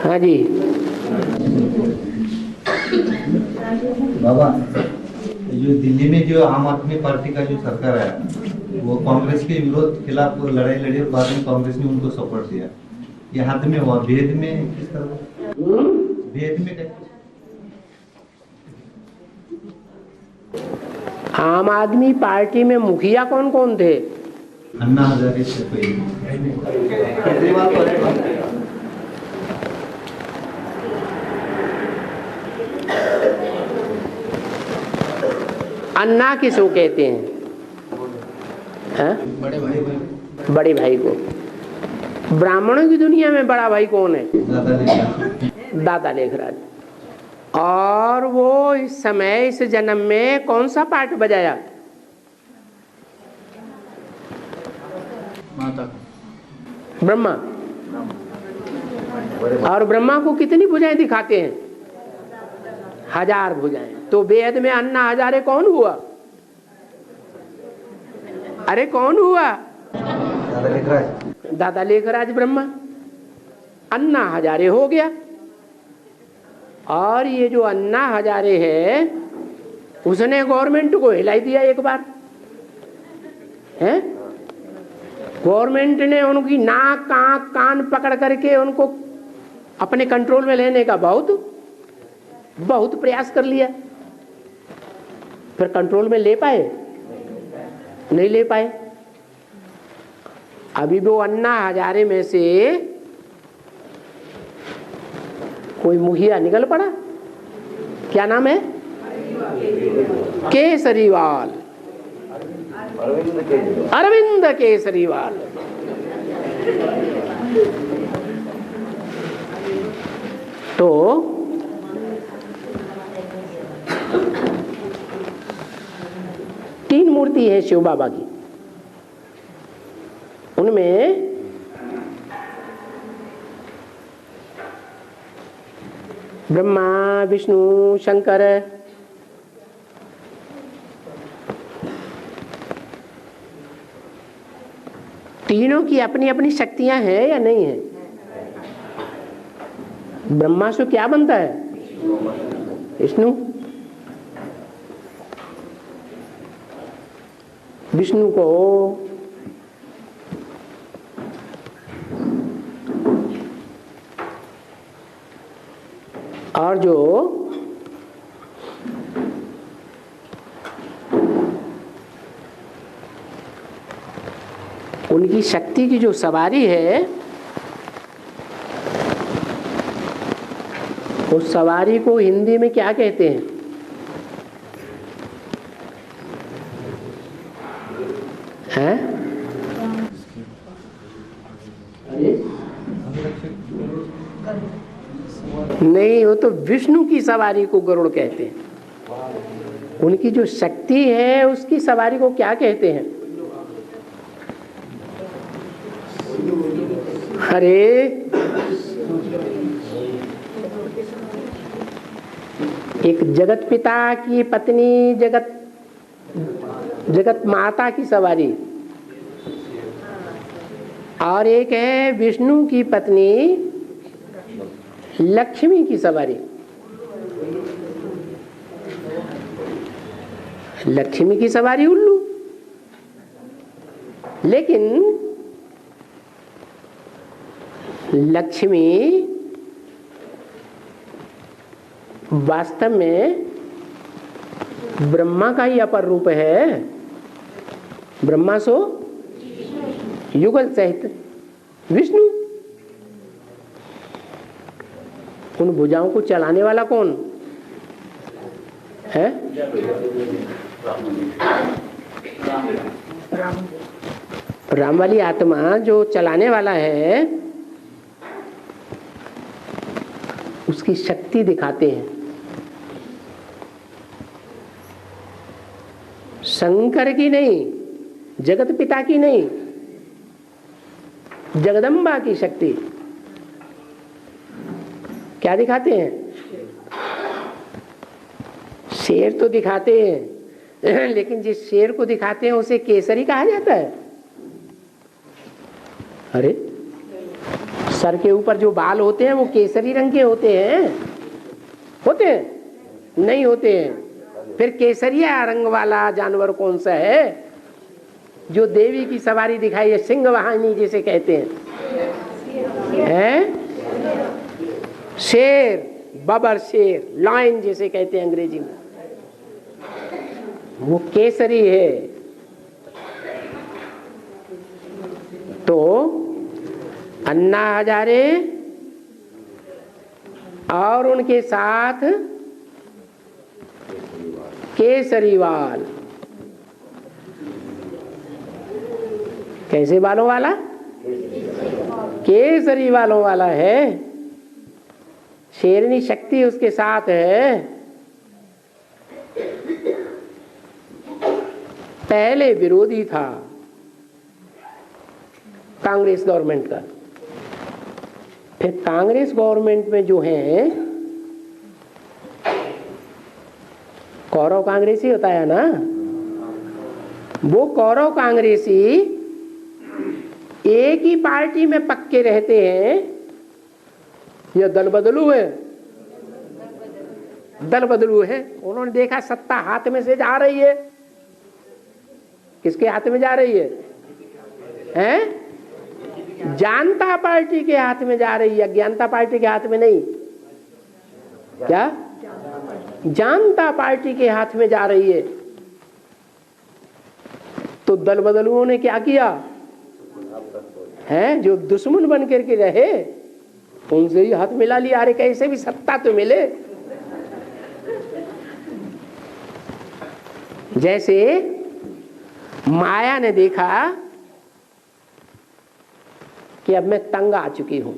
हाँ जी बाबा, जो दिल्ली में जो आम आदमी पार्टी का जो सरकार है वो कांग्रेस के विरोध खिलाफ लड़ाई लड़ी और बाद में कांग्रेस ने उनको सपोर्ट दिया। ये हद में हुआ, भेद में किस तरह, भेद में कैसे? आम आदमी पार्टी में मुखिया कौन कौन थे? अन्ना हजारे से कोई अन्ना किसको कहते हैं? बड़े भाई को। ब्राह्मणों की दुनिया में बड़ा भाई कौन है? दादा लेखराज। और वो इस समय इस जन्म में कौन सा पार्ट बजाया? ब्रह्मा। और ब्रह्मा को कितनी भुजाएं दिखाते हैं? 1000 भुजाएं। तो वेद में अन्ना हजारे कौन हुआ? अरे कौन हुआ? दादा लेखराज ब्रह्मा। अन्ना हजारे हो गया। और ये जो अन्ना हजारे है उसने गवर्नमेंट को हिलाई दिया एक बार है। गवर्नमेंट ने उनकी नाक आंख कान पकड़ करके उनको अपने कंट्रोल में लेने का बहुत प्रयास कर लिया। फिर कंट्रोल में ले पाए? नहीं ले पाए। अभी वो अन्ना हजारे में से कोई मुखिया निकल पड़ा। क्या नाम है? केसरीवाल। अरविंद केसरीवाल। तो तीन मूर्ति है शिव बाबा की। उनमें ब्रह्मा विष्णु शंकर तीनों की अपनी अपनी शक्तियां हैं या नहीं है? ब्रह्मा से क्या बनता है? विष्णु। विष्णु को और जो उनकी शक्ति की जो सवारी है उस सवारी को हिंदी में क्या कहते हैं? हैं? नहीं, वो तो विष्णु की सवारी को गरुड़ कहते हैं। उनकी जो शक्ति है उसकी सवारी को क्या कहते हैं? अरे एक जगत पिता की पत्नी जगत माता की सवारी और एक है विष्णु की पत्नी लक्ष्मी की सवारी। लक्ष्मी की सवारी उल्लू। लेकिन लक्ष्मी वास्तव में ब्रह्मा का ही अपर रूप है। ब्रह्मा सो युगल सहित विष्णु। उन भुजाओं को चलाने वाला कौन है? राम वाली आत्मा जो चलाने वाला है उसकी शक्ति दिखाते हैं। शंकर की नहीं, जगत पिता की नहीं, जगदम्बा की शक्ति। क्या दिखाते हैं? शेर तो दिखाते हैं लेकिन जिस शेर को दिखाते हैं उसे केसरी कहा जाता है। अरे सर के ऊपर जो बाल होते हैं वो केसरी रंग के होते हैं? होते हैं? नहीं होते हैं। फिर केसरिया रंग वाला जानवर कौन सा है जो देवी की सवारी दिखाई है, सिंह वाहिनी जिसे कहते हैं? शेर, बबर शेर, लायन जिसे कहते हैं अंग्रेजी में, वो केसरी है। तो अन्ना हजारे और उनके साथ केसरीवाल, कैसे बालों वाला? केसरी वालों वाला है। शेरनी शक्ति उसके साथ है। पहले विरोधी था कांग्रेस गवर्नमेंट का, फिर कांग्रेस गवर्नमेंट में जो है कौरव कांग्रेसी होता है ना, वो कौरव कांग्रेसी एक ही पार्टी में पक्के रहते हैं या दल बदलू है? दल बदलू है। उन्होंने देखा सत्ता हाथ में से जा रही है। किसके हाथ में जा रही है? हैं? जानता पार्टी के हाथ में जा रही है, अज्ञानता पार्टी के हाथ में नहीं। क्या? जानता पार्टी के हाथ में जा रही है। तो दल बदलुओं ने क्या किया है? जो दुश्मन बन करके रहे उनसे ही हाथ मिला लिया। अरे कैसे भी सत्ता तो मिले। जैसे माया ने देखा कि अब मैं तंग आ चुकी हूं,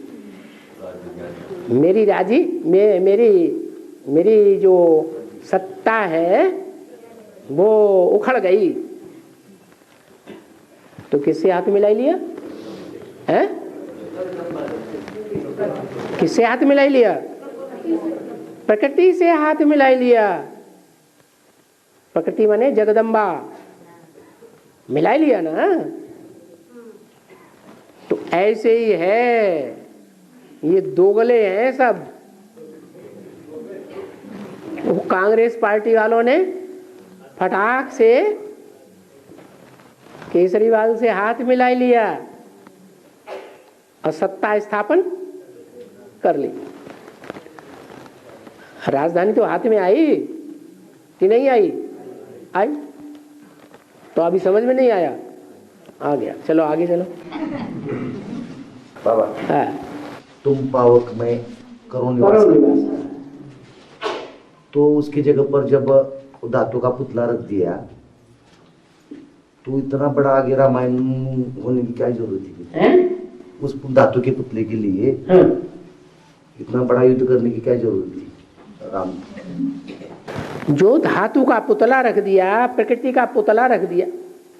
मेरी जो सत्ता है वो उखड़ गई, तो किससे हाथ मिला लिया है? किससे हाथ मिला लिया? प्रकृति से हाथ मिला लिया। प्रकृति माने जगदम्बा, मिला लिया ना। तो ऐसे ही है, ये दोगले हैं सब। वो कांग्रेस पार्टी वालों ने फटाक से केसरीवाल से हाथ मिला लिया और सत्ता स्थापन कर ली। राजधानी तो हाथ में आई कि नहीं आई? आई। तो अभी समझ में नहीं आया, आ गया। चलो आगे चलो। बाबा, हाँ। तुम पावक में करो निवास, तो उसकी जगह पर जब धातु का पुतला रख दिया तो इतना बड़ा आगे रामायण होने की क्या जरूरत थी? उस धातु के पुतले के लिए इतना बड़ा युद्ध करने की क्या जरूरत थी? राम जो धातु का पुतला रख दिया, प्रकृति का पुतला रख दिया,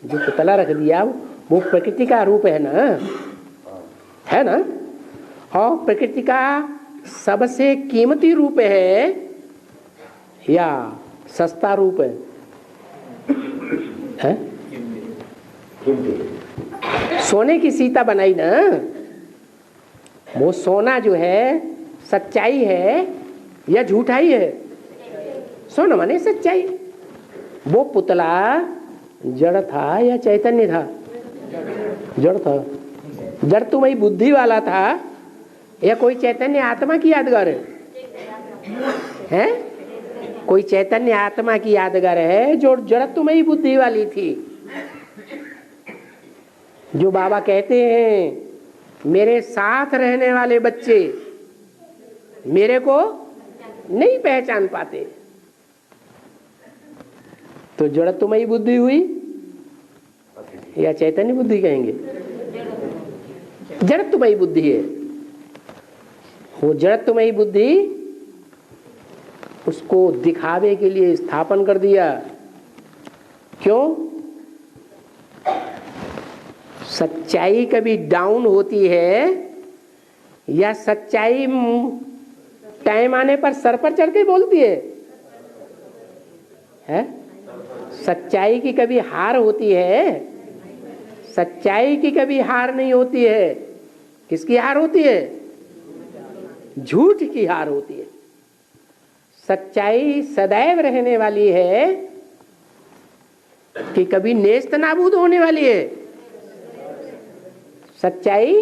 जो पुतला रख दिया वो प्रकृति का रूप है ना, है ना। और प्रकृति का सबसे कीमती रूप है या सस्ता रूप है? सोने की सीता बनाई ना, वो सोना जो है सच्चाई है या झूठाई है? सोना माने सच्चाई। वो पुतला जड़ था या चैतन्य था? जड़ था। जड़ तो वही बुद्धि वाला था या कोई चैतन्य आत्मा की यादगार है? कोई चैतन्य आत्मा की यादगार है जो जड़ तो वही बुद्धि वाली थी। जो बाबा कहते हैं मेरे साथ रहने वाले बच्चे मेरे को नहीं पहचान पाते, तो जड़त्वमयी बुद्धि हुई या चैतन्य बुद्धि कहेंगे? जड़त्वमयी बुद्धि है। वो जड़त्वमयी बुद्धि उसको दिखावे के लिए स्थापन कर दिया। क्यों? सच्चाई कभी डाउन होती है या सच्चाई टाइम आने पर सर पर चढ़ के बोलती है? सच्चाई की कभी हार होती है? सच्चाई की कभी हार नहीं होती है। किसकी हार होती है? झूठ की हार होती है। सच्चाई सदैव रहने वाली है कि कभी नेस्त नाबूद होने वाली है? सच्चाई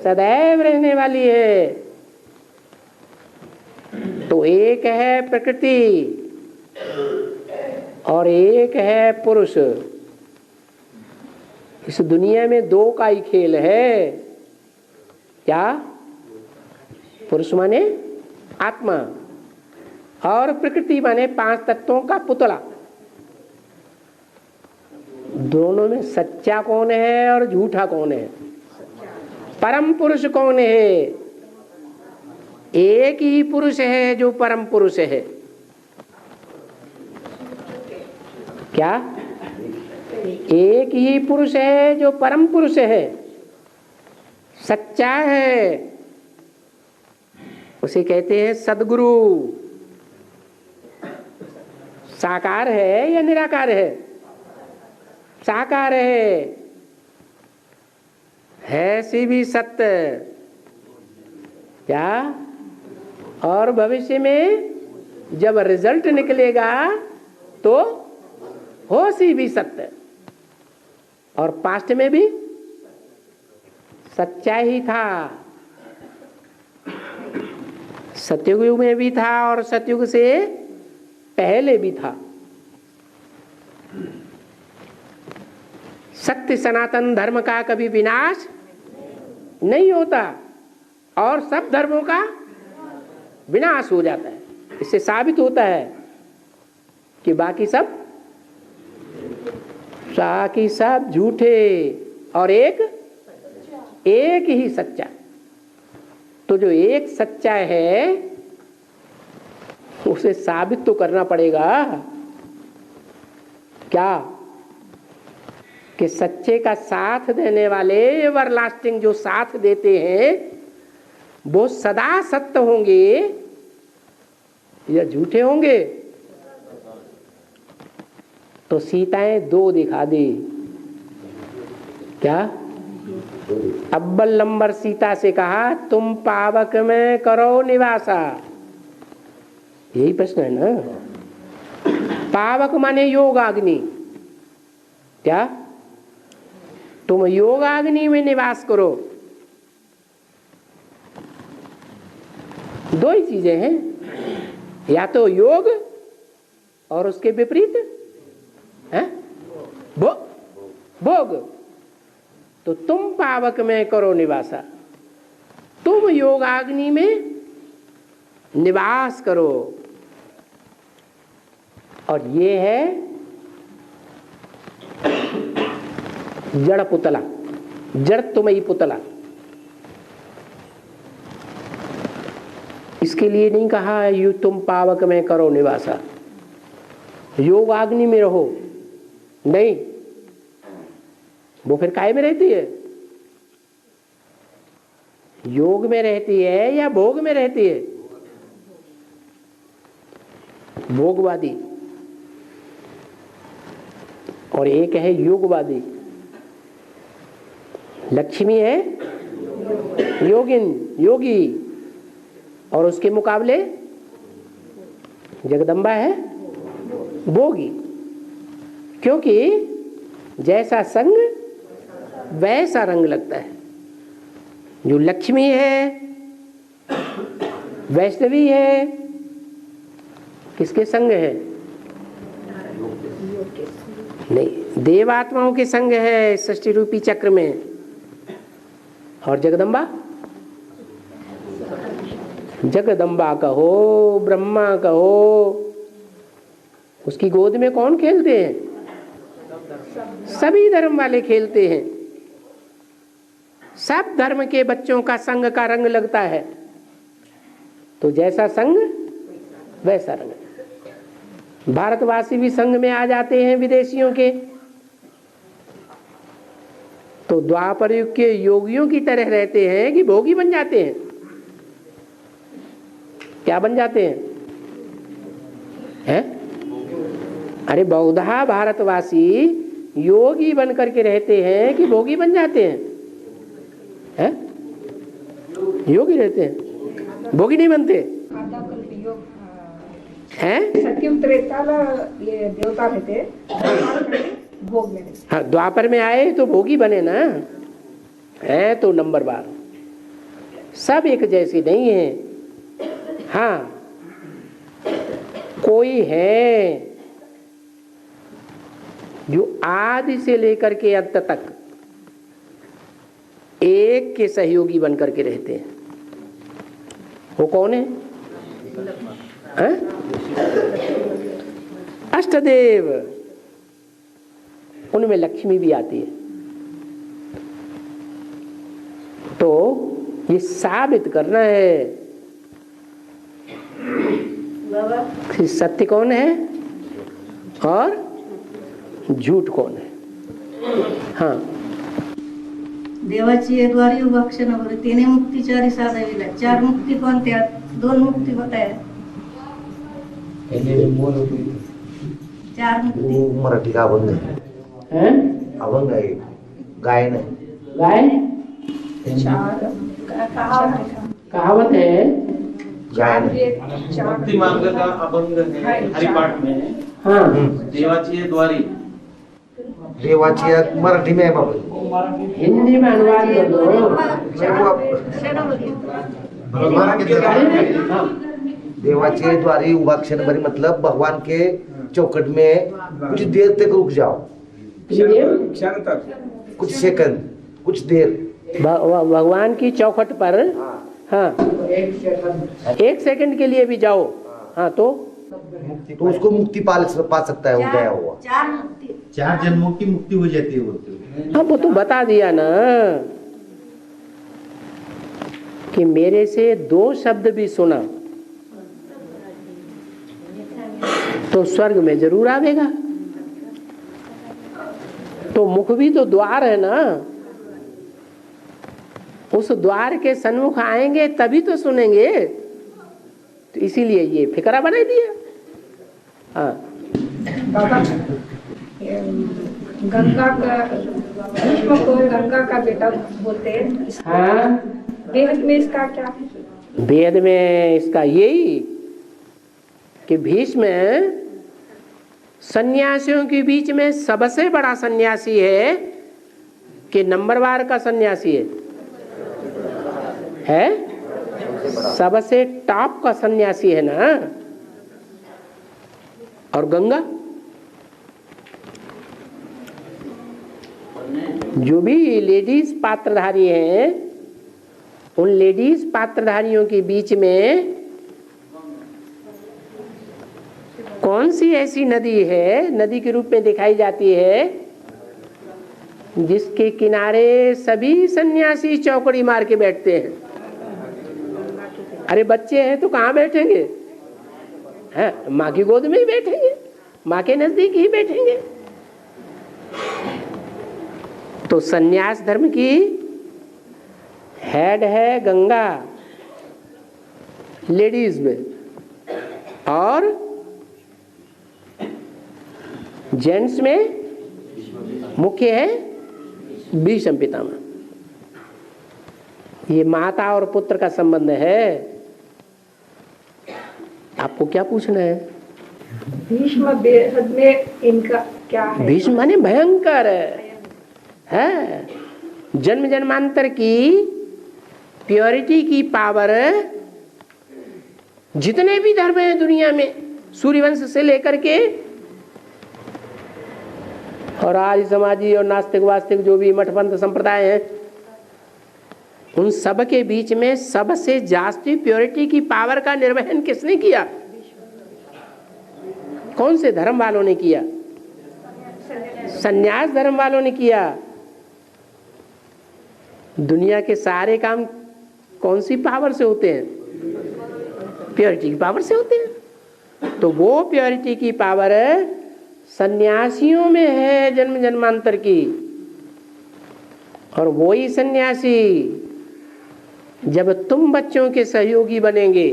सदैव रहने वाली है। तो एक है प्रकृति और एक है पुरुष। इस दुनिया में दो का ही खेल है। क्या? पुरुष माने आत्मा और प्रकृति माने 5 तत्वों का पुतला। दोनों में सच्चा कौन है और झूठा कौन है? परम पुरुष कौन है? एक ही पुरुष है जो परम पुरुष है। क्या? एक ही पुरुष है जो परम पुरुष है, सच्चा है। उसे कहते हैं सद्गुरु। साकार है या निराकार है? साकार है सी भी सत्य। क्या? और भविष्य में जब रिजल्ट निकलेगा तो हो सी भी सत्य। और पास्ट में भी सच्चा ही था। सतयुग में भी था और सतयुग से पहले भी था। सत्य सनातन धर्म का कभी विनाश नहीं होता और सब धर्मों का विनाश हो जाता है। इससे साबित होता है कि बाकी सब झूठे और एक ही सच्चा। तो जो एक सच्चा है उसे साबित तो करना पड़ेगा। क्या? कि सच्चे का साथ देने वाले एवरलास्टिंग जो साथ देते हैं वो सदा सत्य होंगे या झूठे होंगे? तो सीताएं 2 दिखा दी। क्या? अव्वल नंबर सीता से कहा तुम पावक में करो निवासा। यही प्रश्न है ना। पावक माने योगाग्नि। क्या? तुम योगाग्नि में निवास करो। 2 ही चीजें हैं, या तो योग और उसके विपरीत है भोग। तो तुम पावक में करो निवासा, तुम योगाग्नि में निवास करो। और ये है जड़ पुतला, जड़ तुम्ही पुतला। इसके लिए नहीं कहा यू तुम पावक में करो निवासा, योगाग्नि में रहो। नहीं, वो फिर काहे में रहती है? योग में रहती है या भोग में रहती है? भोगवादी। और एक है योगवादी। लक्ष्मी है योगिन, योगी, और उसके मुकाबले जगदम्बा है भोगी। क्योंकि जैसा संग वैसा रंग लगता है। जो लक्ष्मी है वैष्णवी है, किसके संग है? नहीं, देवात्माओं के संग है सृष्टि रूपी चक्र में। और जगदम्बा, जगदम्बा कहो ब्रह्मा कहो, उसकी गोद में कौन खेलते हैं? सभी धर्म वाले खेलते हैं। सब धर्म के बच्चों का संग का रंग लगता है। तो जैसा संग वैसा रंग। भारतवासी भी संग में आ जाते हैं विदेशियों के। तो द्वापर युग के योगियों की तरह रहते हैं कि भोगी बन जाते हैं। क्या बन जाते हैं? अरे बहुधा भारतवासी योगी बन करके रहते हैं कि भोगी बन जाते हैं? योगी रहते हैं, भोगी नहीं बनते हैं। सत्यम त्रेताला ये देवता रहते, भोग में रहते। हाँ, द्वापर में आए तो भोगी बने ना, है तो नंबर बार, सब एक जैसे नहीं है। हाँ, कोई है जो आदि से लेकर के अंत तक एक के सहयोगी बनकर के रहते हैं। वो कौन है? अष्टदेव, उनमें लक्ष्मी भी आती है। तो ये साबित करना है कि सत्य कौन है और झूठ कौन है। हाँ, देवाची एक द्वारी उपाक्षणावर तिने मुक्तीचारी साधविला, चार मुक्ती कोणत्या? दोन मुक्ती होत्या, चार मुक्ती। वो मराठी का अभंग है, अभंग आहे, गायन आहे. गाय चार कहावत है, गायन आहे. मुक्ति मार्ग का अभंग है हरिपाठ में। हाँ, देवाची ये द्वारी, देवाची एक मराठी में आहे बाबा. हिंदी में अनुवाद कर दो। भगवान के द्वारे, हाँ, देवाचे द्वारे उपाक्षण बरी मतलब भगवान के चौखट में कुछ देर तक रुक जाओ, कुछ सेकंड, कुछ देर. भगवान की चौखट पर, हाँ, एक सेकंड के लिए भी जाओ, हाँ, तो तो उसको मुक्ति पा सकता है, वो गया हुआ. चार मुक्ती, 4 जन्मों की मुक्ति हो जाती है बोलते हो. हाँ, वो तो बता दिया ना कि मेरे से 2 शब्द भी सुना तो स्वर्ग में जरूर आवेगा। तो मुख भी तो द्वार है ना, उस द्वार के सन्मुख आएंगे तभी तो सुनेंगे। तो इसीलिए ये फिकरा बना दिया। हाँ, बाबा ये गंगा का, भीष्म को गंगा का बेटा बोलते हैं। हाँ, वेद में इसका क्या है? वेद में इसका यही कि भीष्म सन्यासियों के बीच में सबसे बड़ा सन्यासी है कि नंबरवार का सन्यासी है सबसे टॉप का सन्यासी है ना। और गंगा, जो भी लेडीज पात्रधारी हैं, उन लेडीज पात्रधारियों के बीच में कौन सी ऐसी नदी है, नदी के रूप में दिखाई जाती है, जिसके किनारे सभी सन्यासी चौकड़ी मार के बैठते हैं। अरे बच्चे हैं तो कहाँ बैठेंगे? हैं, माँ की गोद में ही बैठेंगे, माँ के नजदीक ही बैठेंगे। तो सन्यास धर्म की हेड है गंगा लेडीज में, और जेंट्स में मुख्य है भीष्म पितामह। ये माता और पुत्र का संबंध है। आपको क्या पूछना है? भीष्म बेहद में इनका क्या है? भीष्म माने भयंकर है, जन्म जन्मांतर की प्योरिटी की पावर। जितने भी धर्म हैं दुनिया में, सूर्यवंश से लेकर के और आर्य समाजी और नास्तिक वास्तिक जो भी मठपंथ संप्रदाय हैं, उन सब के बीच में सबसे जास्ती प्योरिटी की पावर का निर्वहन किसने किया? कौन से धर्म वालों ने किया? संन्यास धर्म वालों ने किया। दुनिया के सारे काम कौन सी पावर से होते हैं? प्योरिटी की पावर से होते हैं। तो वो प्योरिटी की पावर सन्यासियों में है जन्म जन्मांतर की। और वही सन्यासी जब तुम बच्चों के सहयोगी बनेंगे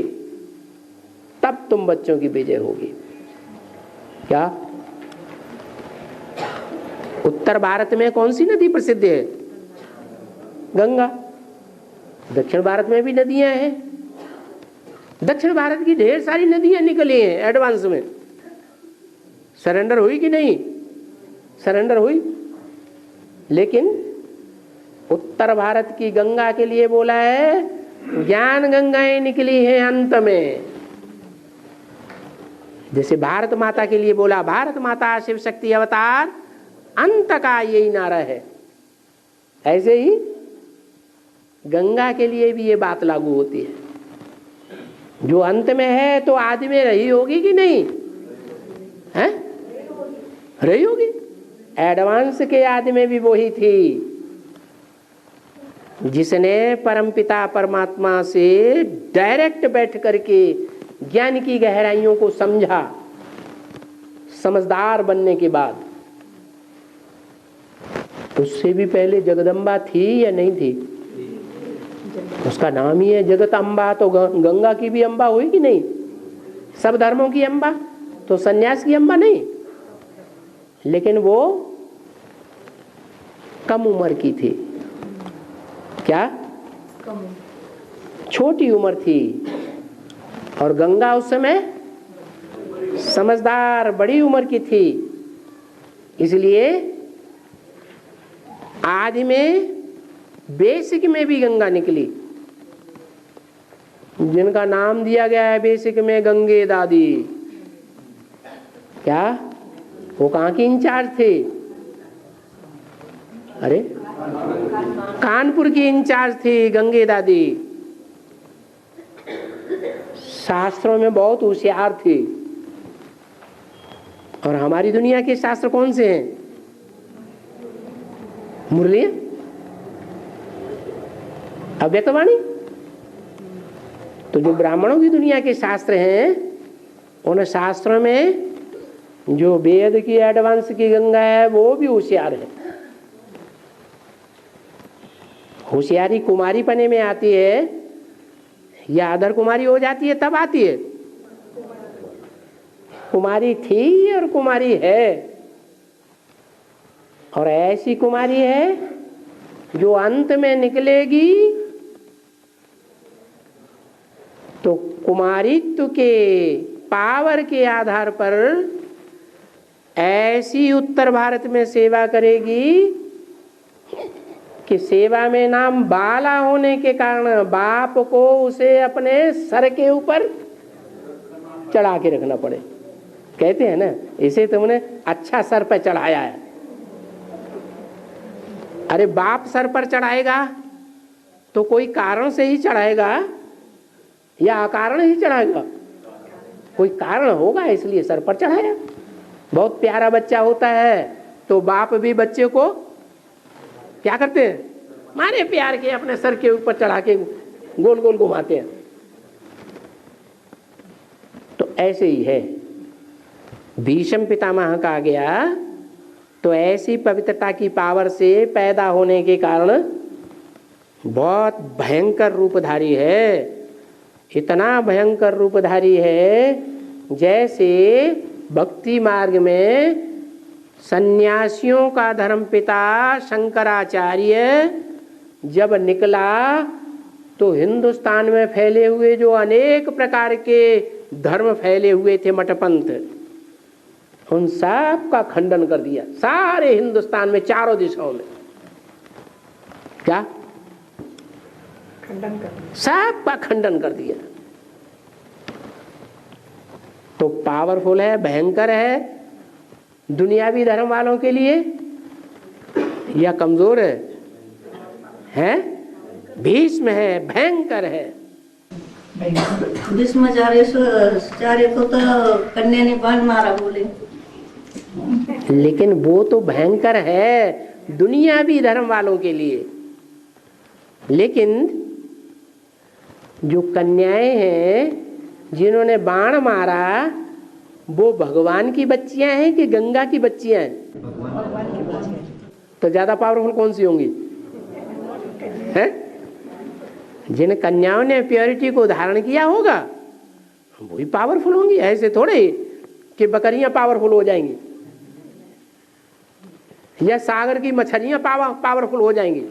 तब तुम बच्चों की विजय होगी। क्या उत्तर भारत में कौन सी नदी प्रसिद्ध है? गंगा। दक्षिण भारत में भी नदियां हैं, दक्षिण भारत की ढेर सारी नदियां निकली हैं एडवांस में। सरेंडर हुई कि नहीं? सरेंडर हुई। लेकिन उत्तर भारत की गंगा के लिए बोला है ज्ञान गंगाएं निकली हैं अंत में। जैसे भारत माता के लिए बोला भारत माता शिव शक्ति अवतार अंत का यही नारा है, ऐसे ही गंगा के लिए भी ये बात लागू होती है। जो अंत में है तो आदि में रही होगी कि नहीं है? रही होगी। एडवांस के आदि में भी वही थी जिसने परमपिता परमात्मा से डायरेक्ट बैठ करके ज्ञान की गहराइयों को समझा। समझदार बनने के बाद उससे भी पहले जगदम्बा थी या नहीं थी? उसका नाम ही है जगत अम्बा। तो गंगा की भी अम्बा हुई कि नहीं? सब धर्मों की अम्बा। तो सन्यास की अम्बा नहीं, लेकिन वो कम उम्र की थी। क्या? छोटी उम्र थी। और गंगा उस समय समझदार बड़ी उम्र की थी। इसलिए आदि में बेसिक में भी गंगा निकली, जिनका नाम दिया गया है बेसिक में गंगे दादी। क्या वो कहाँ की इंचार्ज थे? अरे कानपुर की इंचार्ज थी गंगे दादी। शास्त्रों में बहुत होशियार थी। और हमारी दुनिया के शास्त्र कौन से हैं? मुरली, अव्यक्तवाणी। तो जो ब्राह्मणों की दुनिया के शास्त्र हैं उन शास्त्रों में जो वेद की एडवांस की गंगा है वो भी होशियार है। होशियारी कुमारी पने में आती है या अधर कुमारी हो जाती है तब आती है? कुमारी थी और कुमारी है। और ऐसी कुमारी है जो अंत में निकलेगी तो कुमारित्व के पावर के आधार पर ऐसी उत्तर भारत में सेवा करेगी कि सेवा में नाम बाला होने के कारण बाप को उसे अपने सर के ऊपर चढ़ा के रखना पड़े। कहते हैं ना, इसे तुमने अच्छा सर पर चढ़ाया है। अरे बाप सर पर चढ़ाएगा तो कोई कारण से ही चढ़ाएगा या अकारण ही चढ़ाएगा? कोई कारण होगा इसलिए सर पर चढ़ाया। बहुत प्यारा बच्चा होता है तो बाप भी बच्चे को क्या करते हैं? मारे प्यार के अपने सर के ऊपर चढ़ा के गोल गोल घुमाते हैं। तो ऐसे ही है। भीष्म पितामह कहा गया तो ऐसी पवित्रता की पावर से पैदा होने के कारण बहुत भयंकर रूपधारी है। इतना भयंकर रूपधारी है जैसे भक्ति मार्ग में सन्यासियों का धर्मपिता शंकराचार्य जब निकला तो हिंदुस्तान में फैले हुए जो अनेक प्रकार के धर्म फैले हुए थे मठपंथ, उन सब का खंडन कर दिया। सारे हिंदुस्तान में चारों दिशाओं में क्या खंडन कर, सब का खंडन कर दिया। तो पावरफुल है, भयंकर है दुनियावी धर्म वालों के लिए या कमजोर है? हैं? भीष्म है, भयंकर है। भीष्माचार्य को तो कन्या ने बाण मारा बोले। लेकिन वो तो भयंकर है दुनियावी धर्म वालों के लिए। लेकिन जो कन्याएं हैं जिन्होंने बाण मारा वो भगवान की बच्चियां हैं कि गंगा की बच्चियां हैं? तो ज्यादा पावरफुल कौन सी होंगी? हैं? जिन कन्याओं ने प्योरिटी को धारण किया होगा वही पावरफुल होंगी। ऐसे थोड़े कि बकरियां पावरफुल हो जाएंगी या सागर की मछलियां पावरफुल हो जाएंगी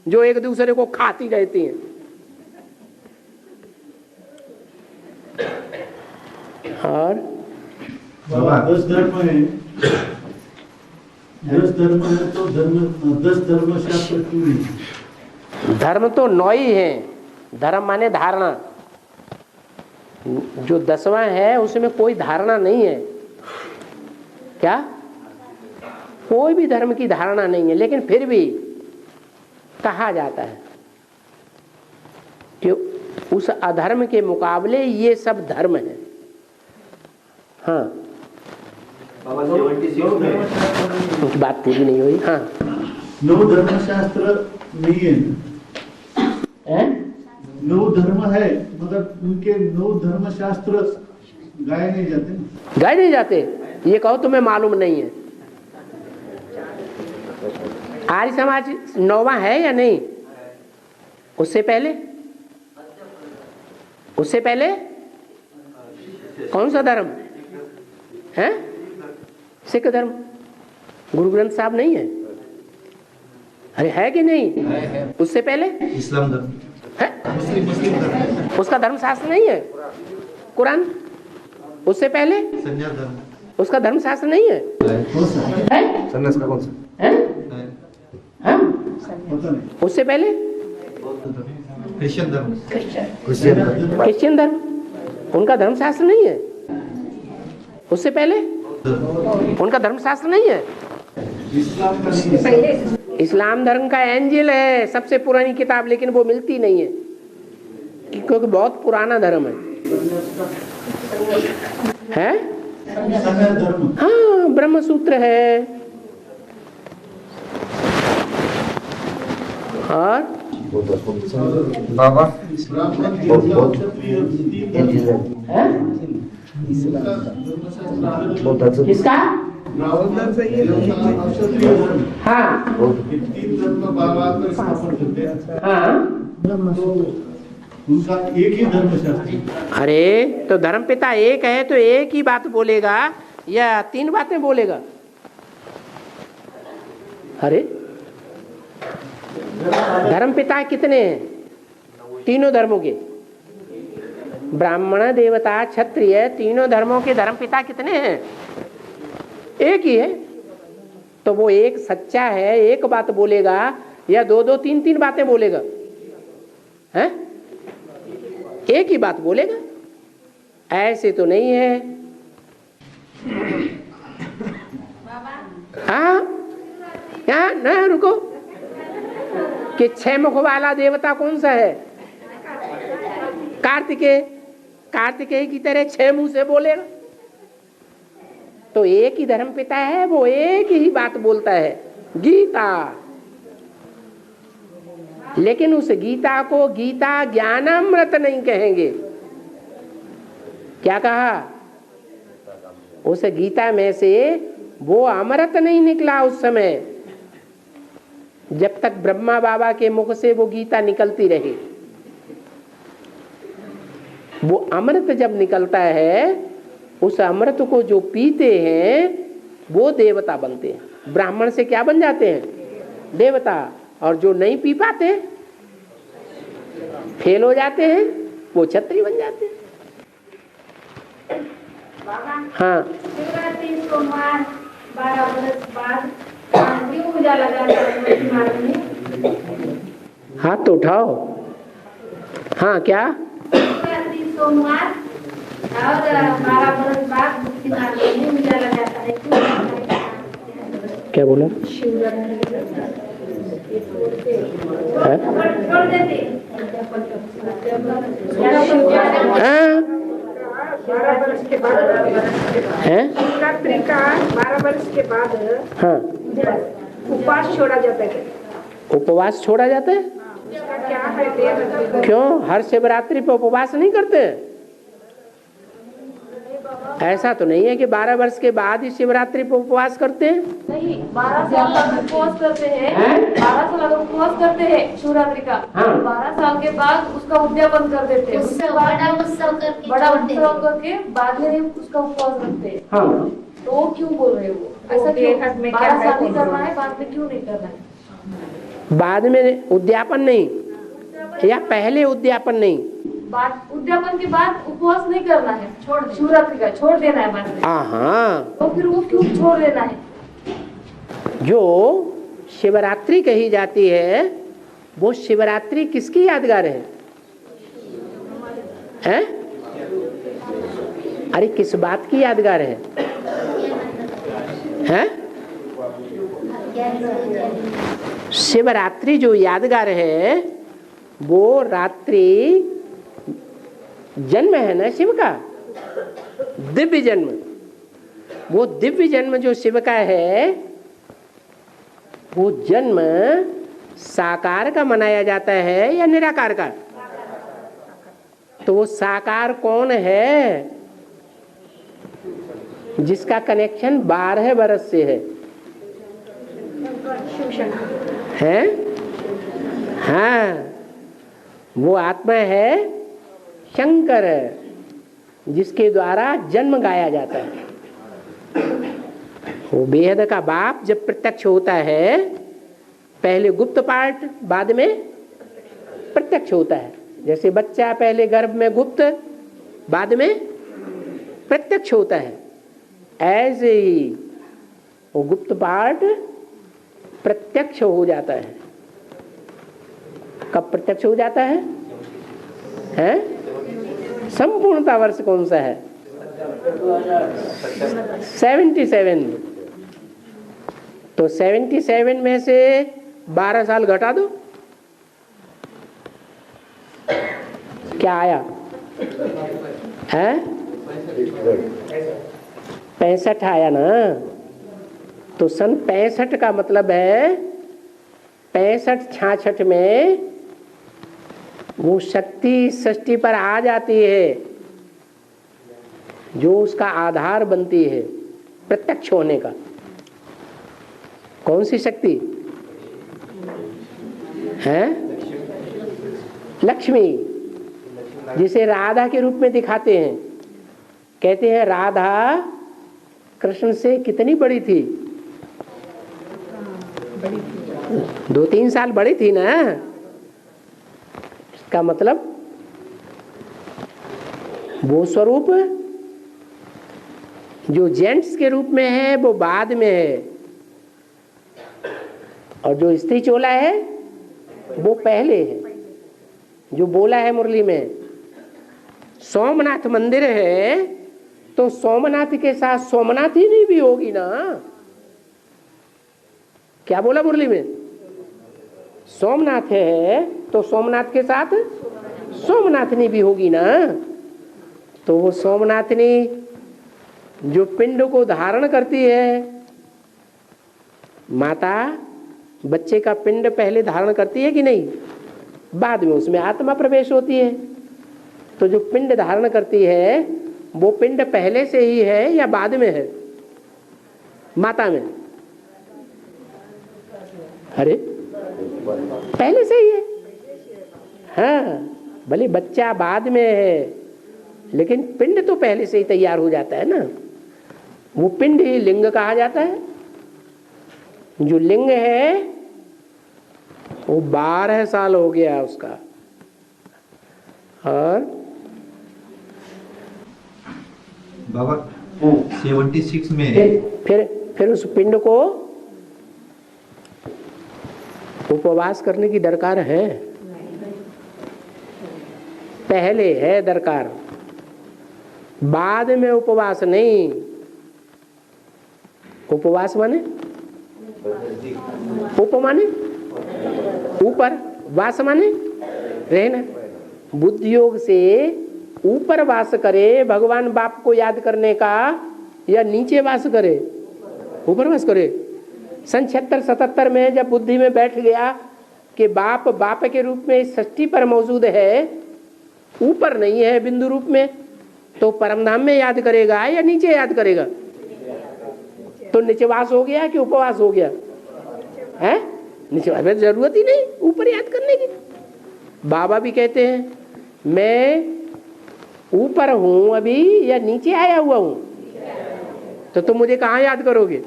जो एक दूसरे को खाती रहती हैं। और 10 धर्म है, 10 धर्म है तो 10 धर्मशास्त्र क्यों नहीं? धर्म तो 9 ही है। धर्म माने धारणा। जो 10वां है उसमें कोई धारणा नहीं है। क्या? कोई भी धर्म की धारणा नहीं है, लेकिन फिर भी कहा जाता है कि उस अधर्म के मुकाबले ये सब धर्म है। हाँ, उनकी बात पूरी नहीं हुई। हाँ, 9 धर्मशास्त्र नहीं है, 9 धर्म है, मगर उनके 9 धर्मशास्त्र गाए नहीं जाते। गाए नहीं जाते ये कहो तुम्हें मालूम नहीं है। आर्य समाज 9वां है या नहीं? उससे पहले कौन सा धर्म है? सिख धर्म। गुरु ग्रंथ साहब नहीं है? अरे है कि नहीं? उससे पहले इस्लाम धर्म है? मुस्लिम धर्म, उसका धर्म शास्त्र नहीं है? कुरान। उससे पहले संन्यास धर्म उसका धर्म शास्त्र नहीं है? सन्यास का कौन सा? है? हाँ? पता नहीं। उससे पहले क्रिश्चियन धर्म, क्रिश्चियन धर्म। उनका धर्म शास्त्र नहीं है? उससे पहले उनका धर्म शास्त्र नहीं है? इस्लाम का नहीं है। पहले इस्लाम धर्म का एंजिल है, सबसे पुरानी किताब, लेकिन वो मिलती नहीं है क्योंकि बहुत पुराना धर्म है? संन्यास धर्म। हाँ, ब्रह्म सूत्र है। और बाबा ब्राह्मण, बहुत क्षत्रिय, तीन एंजिल है। बहुत किसका? क्षत्रिय धर्म, हाँ ये 3 धर्म बाबा को स्थापन करते हैं। हाँ। तो उनका एक ही धर्मशास्त्र। अरे तो धर्मपिता एक है तो एक ही बात बोलेगा या 3 बातें बोलेगा? अरे धर्मपिता कितने हैं? तीनों धर्मों के। ब्राह्मण, देवता, क्षत्रिय, तीनों धर्मों के धर्मपिता कितने हैं? एक ही है। तो वो एक सच्चा है, एक बात बोलेगा या 2-2, 3-3 बातें बोलेगा? हैं? एक ही बात बोलेगा। ऐसे तो नहीं है। हाँ, यहाँ न रुको कि 6 मुख वाला देवता कौन सा है? कार्तिकेय। कार्तिकेय की तरह 6 मुंह से बोलेगा। तो एक ही धर्म पिता है, वो एक ही बात बोलता है, गीता। लेकिन उस गीता को गीता ज्ञानामृत नहीं कहेंगे। क्या कहा? उस गीता में से वो अमृत नहीं निकला उस समय, जब तक ब्रह्मा बाबा के मुख से वो गीता निकलती रही। वो अमृत जब निकलता है, उस अमृत को जो पीते हैं वो देवता बनते हैं। ब्राह्मण से क्या बन जाते हैं? देवता। और जो नहीं पी पाते, फेल हो जाते हैं, वो क्षत्रिय बन जाते हैं। हाँ, शिवरात्रि सोमवार 12 बरस बाद क्यों उजाला जाता है मार्ग में? हाथ तो उठाओ। हाँ, क्या? शिवरात्रि सोमवार और 12 बरस बाद मुक्ति मार्ग में उजाला जाता है, क्यों जाता है? क्या बोला? है? छोड़ देते। हाँ? 12 वर्ष के बाद है? शिवरात्रि का 12 वर्ष के बाद हाँ, उपवास छोड़ा जाता है क्या? उपवास छोड़ा जाता है? इसका क्या है? क्यों? हर शिवरात्रि पे उपवास नहीं करते? ऐसा तो नहीं है कि 12 वर्ष के बाद ही शिवरात्रि पे उपवास करते हैं। नहीं, 12 साल तक उपवास करते हैं। 12 साल अगर उपवास करते हैं शिवरात्रि का, हाँ। 12 साल के बाद उसका उद्यापन कर देते हैं। उसके बाद बड़ा उत्सव करके बाद में उसका उपवास रखते हैं। हाँ। तो वो क्यों बोल रहे हो? ऐसा क्यों? 12 साल ही करना है, बाद में क्यों नहीं करना है? बाद में उद्यापन नहीं या पहले उद्यापन नहीं? बाद उद्यापन के बाद उपवास नहीं करना है, शिवरात्रि का छोड़ देना है बाद में। हाँ, तो फिर वो क्यों छोड़ देना है? जो शिवरात्रि कही जाती है वो शिवरात्रि किसकी यादगार है? हैं? अरे किस बात की यादगार है? हैं? शिवरात्रि जो यादगार है वो रात्रि जन्म है ना शिव का, दिव्य जन्म। वो दिव्य जन्म जो शिव का है वो जन्म साकार का मनाया जाता है या निराकार का? तो वो साकार कौन है? जिसका कनेक्शन 12 बरस से है। हैं? हाँ, वो आत्मा है शंकर, जिसके द्वारा जन्म गाया जाता है। वो बेहद का बाप जब प्रत्यक्ष होता है, पहले गुप्त पार्ट बाद में प्रत्यक्ष होता है। जैसे बच्चा पहले गर्भ में गुप्त बाद में प्रत्यक्ष होता है, ऐसे ही वो गुप्त पार्ट प्रत्यक्ष हो जाता है। कब प्रत्यक्ष हो जाता है? हैं? संपूर्णता वर्ष कौन सा है? 77। तो 77 में से 12 साल घटा दो, क्या आया? है 65 आया ना। तो सन 65 का मतलब है 65-66 में वो शक्ति सृष्टि पर आ जाती है जो उसका आधार बनती है प्रत्यक्ष होने का। कौन सी शक्ति है? लक्ष्मी, जिसे राधा के रूप में दिखाते हैं। कहते हैं राधा कृष्ण से कितनी बड़ी थी? 2-3 साल बड़ी थी ना। इसका मतलब वो स्वरूप जो जेंट्स के रूप में है वो बाद में है, और जो स्त्री चोला है वो पहले है। जो बोला है मुरली में, सोमनाथ मंदिर है तो सोमनाथ के साथ सोमनाथी नहीं भी होगी ना। क्या बोला मुरली में? सोमनाथ है तो सोमनाथ के साथ सोमनाथनी भी होगी ना। तो वो सोमनाथनी जो पिंड को धारण करती है, माता बच्चे का पिंड पहले धारण करती है कि नहीं? बाद में उसमें आत्मा प्रवेश होती है। तो जो पिंड धारण करती है वो पिंड पहले से ही है या बाद में है? माता में? अरे पहले से ही है। हाँ, भले बच्चा बाद में है लेकिन पिंड तो पहले से ही तैयार हो जाता है ना। वो पिंड ही लिंग कहा जाता है। जो लिंग है वो 12 साल हो गया उसका। और बाबा 76 में फिर उस पिंड को उपवास करने की दरकार है? पहले है दरकार, बाद में उपवास नहीं। उपवास माने उप माने ऊपर, वास माने रहना। बुद्धि योग से ऊपर वास करे भगवान बाप को याद करने का, या नीचे वास करे? ऊपर वास करे। सन 76-77 में जब बुद्धि में बैठ गया कि बाप बाप के रूप में इस सृष्टि पर मौजूद है, ऊपर नहीं है बिंदु रूप में, तो परमधाम में याद करेगा या नीचे याद करेगा? तो नीचे वास हो गया कि उपवास हो गया? है नीचे वास में जरूरत ही नहीं ऊपर याद करने की। बाबा भी कहते हैं मैं ऊपर हूं अभी या नीचे आया हुआ हूं? तो तुम मुझे कहाँ याद करोगे?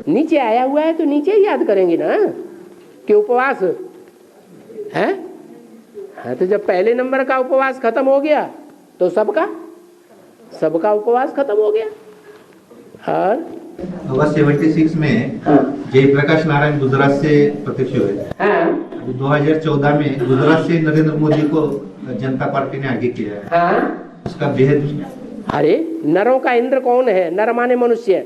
नीचे आया हुआ है तो नीचे ही याद करेंगे ना कि उपवास है। हाँ, तो जब पहले नंबर का उपवास खत्म हो गया तो सबका उपवास खत्म हो गया। और 76 में जयप्रकाश नारायण गुजरात से प्रत्यक्ष हुए। 2014 में गुजरात से नरेंद्र मोदी को जनता पार्टी ने आगे किया है। उसका बेहद। अरे नरों का इंद्र कौन है? नर माने मनुष्य।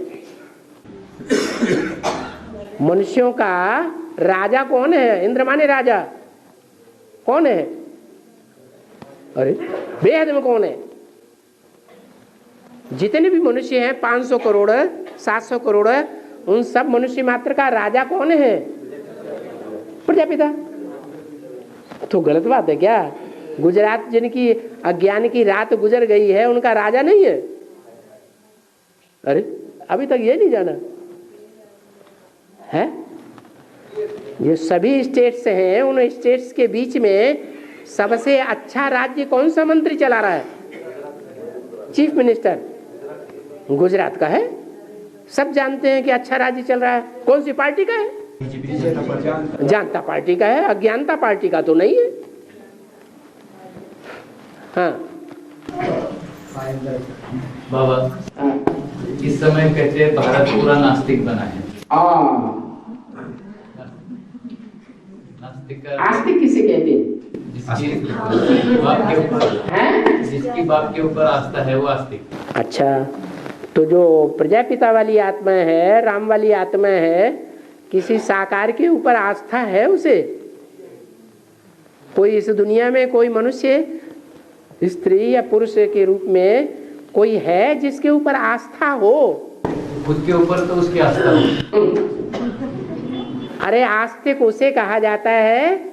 मनुष्यों का राजा कौन है? इंद्र माने राजा। कौन है? अरे बेहद में कौन है? जितने भी मनुष्य हैं 500 करोड़ 700 करोड़, उन सब मनुष्य मात्र का राजा कौन है? प्रजापिता। तो गलत बात है क्या? गुजरात जिनकी अज्ञान की रात गुजर गई है उनका राजा नहीं है? अरे अभी तक ये नहीं जाना है? ये सभी स्टेट्स हैं, उन स्टेट्स के बीच में सबसे अच्छा राज्य कौन सा मंत्री चला रहा है? चीफ मिनिस्टर गुजरात का है। सब जानते हैं कि अच्छा राज्य चल रहा है। कौन सी पार्टी का है? जनता पार्टी का है। अज्ञानता पार्टी का तो नहीं है। हाँ बाबा, इस समय कहते हैं भारत पूरा नास्तिक बना है। आस्तिक किसे कहते हैं? जिसकी बाप के ऊपर आस्था है वो आस्तिक। अच्छा, तो जो प्रजापिता वाली आत्मा है, राम वाली आत्मा है, किसी साकार के ऊपर आस्था है उसे? कोई इस दुनिया में कोई मनुष्य स्त्री या पुरुष के रूप में कोई है जिसके ऊपर आस्था हो? खुद के ऊपर तो उसकी आस्था हो। अरे आस्तिक उसे कहा जाता है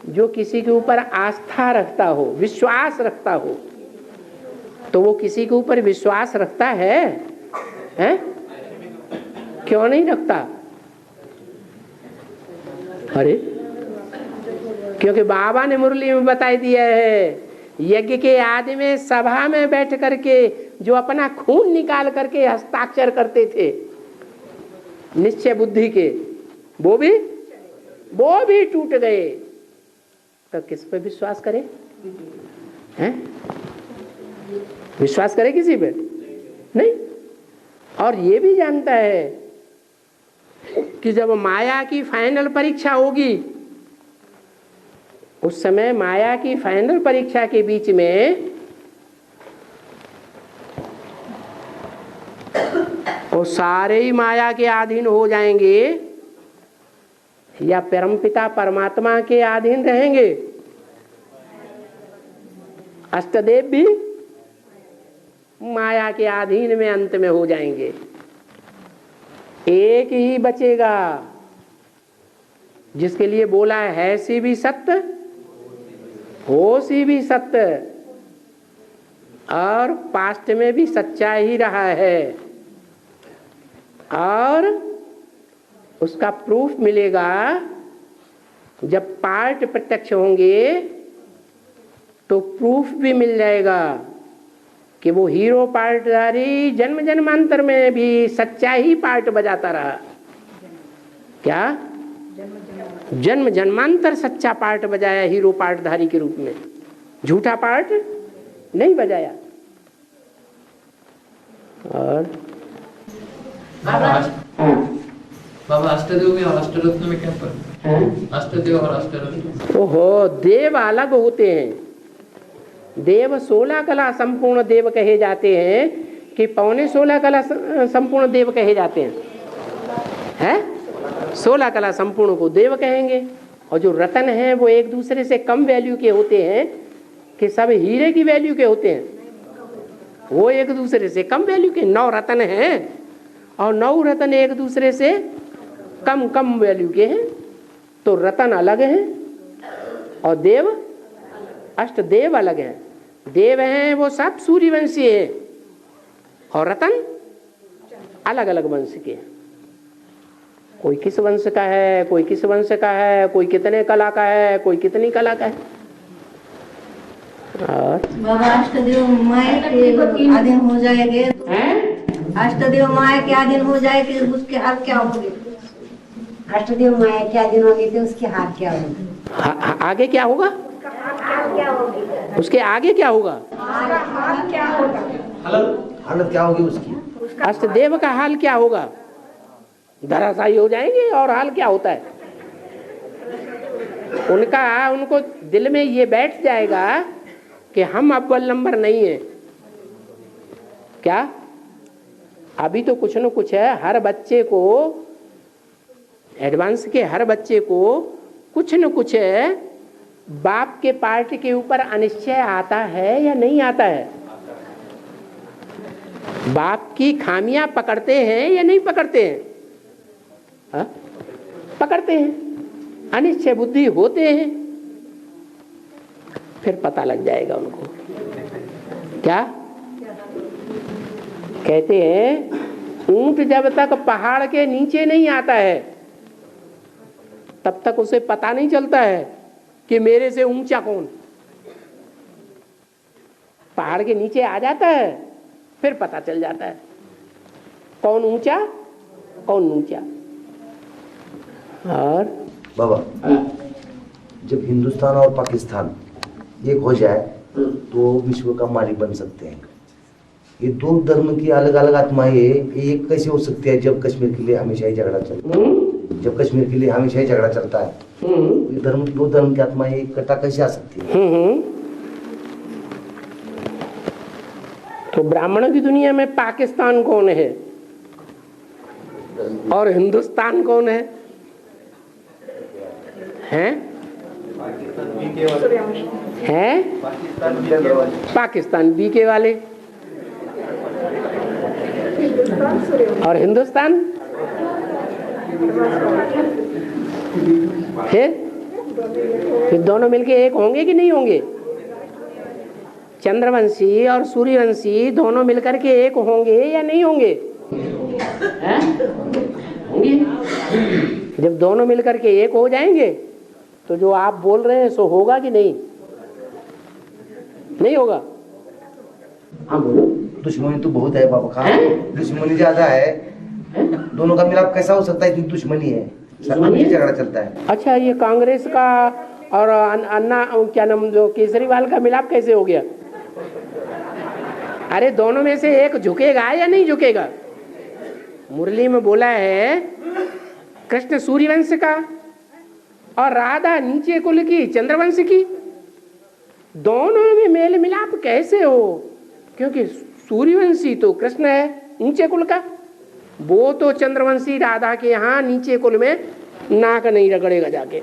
जो किसी के ऊपर आस्था रखता हो, विश्वास रखता हो। तो वो किसी के ऊपर विश्वास रखता है? हैं? क्यों नहीं रखता? अरे क्योंकि बाबा ने मुरली में बता दिया है, यज्ञ के आदि में सभा में बैठ करके जो अपना खून निकाल करके हस्ताक्षर करते थे निश्चय बुद्धि के, वो भी टूट गए। तो किस पे विश्वास करे? हैं? विश्वास करे किसी पे? नहीं। और ये भी जानता है कि जब माया की फाइनल परीक्षा होगी, उस समय माया की फाइनल परीक्षा के बीच में वो सारे ही माया के अधीन हो जाएंगे या परमपिता परमात्मा के अधीन रहेंगे? अष्टदेव भी माया के अधीन में अंत में हो जाएंगे। एक ही बचेगा जिसके लिए बोला है सी भी सत्य, हो सी भी सत्य, और पास्ट में भी सच्चा ही रहा है, और उसका प्रूफ मिलेगा जब पार्ट प्रत्यक्ष होंगे तो प्रूफ भी मिल जाएगा कि वो हीरो पार्टधारी जन्म जन्मांतर में भी सच्चा ही पार्ट बजाता रहा। क्या? जन्म जन्मांतर सच्चा पार्ट बजाया हीरो पार्टधारी के रूप में, झूठा पार्ट नहीं बजाया। और बाबा अष्टदेव में और अष्टरत्न में क्या फर्क है? अष्टदेव और अष्टरत्न। ओहो, देव अलग होते हैं। देव 16 कला संपूर्ण देव कहे जाते हैं कि 15.5 कला संपूर्ण देव कहे जाते हैं? 16 कला संपूर्ण को देव कहेंगे। और जो रतन हैं वो एक दूसरे से कम वैल्यू के होते हैं कि सब हीरे की वैल्यू के होते हैं। वो एक दूसरे से कम वैल्यू के 9 रतन हैं और 9 रतन एक दूसरे से कम वैल्यू के हैं। तो रतन अलग हैं और देव, अष्टदेव अलग हैं। देव हैं वो सब सूर्यवंशी हैं और रतन अलग अलग वंश के हैं। कोई किस वंश का है, कोई किस वंश का है, कोई कितने कला का है, कोई कितनी कला का है। और बाबा अष्टदेव माया के अधीन हो जाएंगे, अष्टदेव माया के अधीन हो जाएंगे, उसके हाल क्या होंगे? अष्टदेव माया के अधीन होंगे तो उसके हाल क्या होंगे? आगे क्या होगा? क्या होगी? उसके आगे क्या होगा? उसका हाल क्या होगा? हालत क्या होगी उसकी? अष्टदेव का हाल क्या होगा? धराशायी हो जाएंगे। और हाल क्या होता है उनका? उनको दिल में ये बैठ जाएगा कि हम अव्वल नंबर नहीं है। क्या? अभी तो कुछ न कुछ है। हर बच्चे को, एडवांस के हर बच्चे को कुछ न कुछ है, बाप के पार्टी के ऊपर अनिश्चय आता है या नहीं आता है? बाप की खामियां पकड़ते हैं या नहीं पकड़ते हैं? हा? पकड़ते हैं। अनिश्चय बुद्धि होते हैं। फिर पता लग जाएगा उनको। क्या कहते हैं? ऊंट जब तक पहाड़ के नीचे नहीं आता है तब तक उसे पता नहीं चलता है कि मेरे से ऊंचा कौन। पहाड़ के नीचे आ जाता है फिर पता चल जाता है कौन ऊंचा कौन नीचा। और बाबा, जब हिंदुस्तान और पाकिस्तान एक हो जाए तो विश्व का मालिक बन सकते हैं। ये दो धर्म की अलग अलग आत्माएं एक कैसे हो सकती है जब कश्मीर के लिए हमेशा ही झगड़ा चलता है? जब कश्मीर के लिए हमेशा ही झगड़ा चलता है ये धर्म, दो धर्म की आत्माएं इकट्ठा कैसे आ सकती है? तो ब्राह्मणों की दुनिया में पाकिस्तान कौन है और हिंदुस्तान कौन है? हैं? पाकिस्तान बीके वाले और हिंदुस्तान फिर दोनों मिलके एक होंगे कि नहीं होंगे? चंद्रवंशी और सूर्यवंशी दोनों मिलकर के एक होंगे या नहीं होंगे? होंगे। जब दोनों मिलकर के एक हो जाएंगे तो जो आप बोल रहे हैं सो होगा कि नहीं? नहीं होगा। हाँ बोलो। दुश्मनी तो बहुत है बाबा खान, दुश्मनी ज्यादा है। दोनों का मिलाप कैसा हो सकता है? इतनी दुश्मनी है, झगड़ा चलता है। अच्छा, ये कांग्रेस का और अन्ना क्या नाम जो केजरीवाल का मिलाप कैसे हो गया? अरे दोनों में से एक झुकेगा या नहीं झुकेगा? मुरली में बोला है कृष्ण सूर्यवंश का और राधा नीचे कुल की चंद्रवंश की। दोनों में मेल मिलाप कैसे हो? क्योंकि सूर्यवंशी तो कृष्ण है नीचे कुल का, वो तो चंद्रवंशी राधा के यहाँ नीचे कुल में नाक नहीं रगड़ेगा, जाके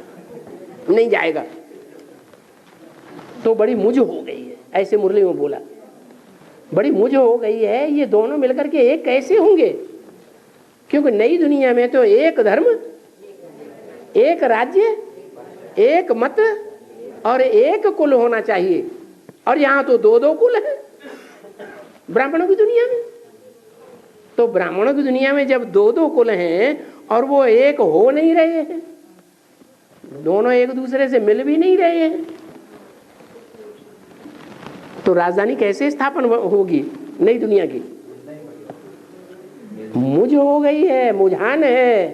नहीं जाएगा। तो बड़ी मुझ हो गई है, ऐसे मुरली में बोला। बड़ी मुझ हो गई है, ये दोनों मिलकर के एक कैसे होंगे? क्योंकि नई दुनिया में तो एक धर्म, एक राज्य, एक मत और एक कुल होना चाहिए, और यहाँ तो दो दो कुल है ब्राह्मणों की दुनिया में। तो ब्राह्मणों की दुनिया में जब दो दो कुल हैं और वो एक हो नहीं रहे हैं, दोनों एक दूसरे से मिल भी नहीं रहे हैं, तो राजधानी कैसे स्थापन होगी नई दुनिया की? मुझ हो गई है, मुझान है।